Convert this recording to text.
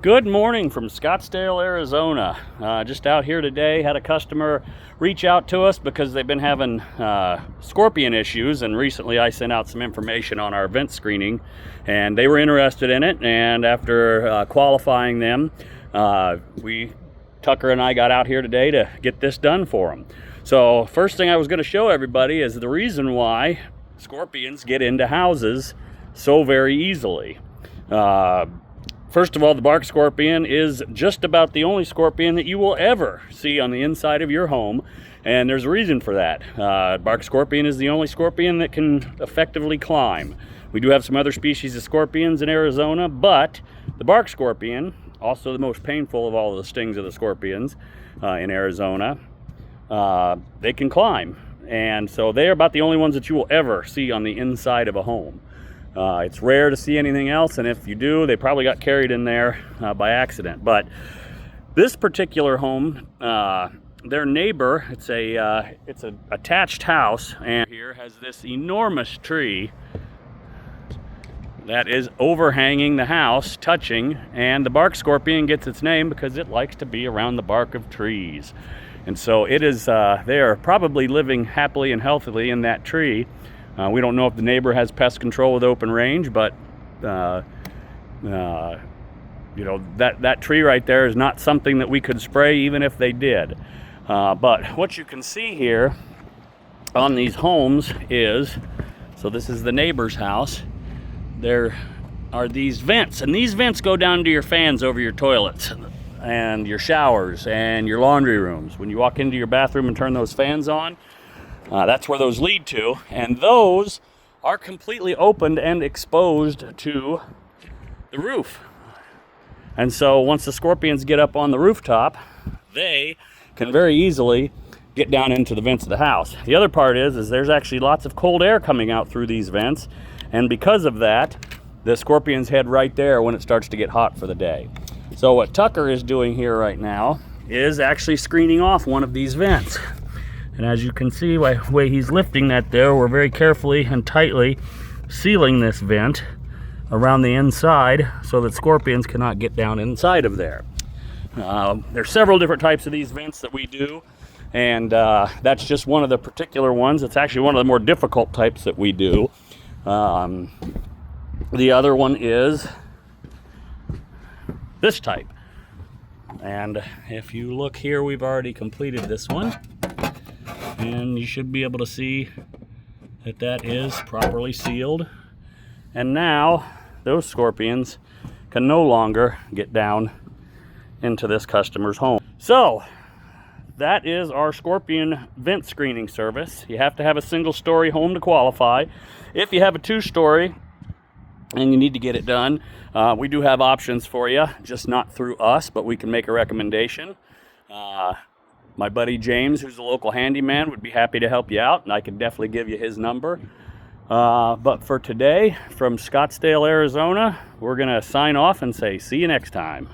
Good morning from Scottsdale, Arizona. Just out here today, had a customer reach out to us because they've been having scorpion issues, and recently I sent out some information on our vent screening and they were interested in it, and after qualifying them, Tucker and I got out here today to get this done for them. So first thing I was going to show everybody is the reason why scorpions get into houses so very easily. First of all, the bark scorpion is just about the only scorpion that you will ever see on the inside of your home, and there's a reason for that. Bark scorpion is the only scorpion that can effectively climb. We do have some other species of scorpions in Arizona, but the bark scorpion, also the most painful of all of the stings of the scorpions in Arizona, they can climb, and so they are about the only ones that you will ever see on the inside of a home. It's rare to see anything else, and if you do, they probably got carried in there by accident. But this particular home, their neighbor, it's an attached house, and here has this enormous tree that is overhanging the house, touching, and the bark scorpion gets its name because it likes to be around the bark of trees. And so it is, they are probably living happily and healthily in that tree. We don't know if the neighbor has pest control with Open Range, but you know, that tree right there is not something that we could spray even if they did. But what you can see here on these homes is, so this is the neighbor's house. There are these vents, and these vents go down to your fans over your toilets and your showers and your laundry rooms. When you walk into your bathroom and turn those fans on, that's where those lead to, and those are completely opened and exposed to the roof. And so once the scorpions get up on the rooftop, they can very easily get down into the vents of the house. The other part is there's actually lots of cold air coming out through these vents, and because of that, the scorpions head right there when it starts to get hot for the day. So what Tucker is doing here right now is actually screening off one of these vents. And as you can see by the way he's lifting that there, we're very carefully and tightly sealing this vent around the inside so that scorpions cannot get down inside of there. There's several different types of these vents that we do, and that's just one of the particular ones. It's actually one of the more difficult types that we do. The other one is this type. And if you look here, we've already completed this one. And you should be able to see that that is properly sealed. And now those scorpions can no longer get down into this customer's home. So that is our scorpion vent screening service. You have to have a single-story home to qualify. If you have a two-story and you need to get it done, we do have options for you, just not through us, but we can make a recommendation. My buddy James, who's a local handyman, would be happy to help you out, and I can definitely give you his number. But for today, from Scottsdale, Arizona, we're going to sign off and say see you next time.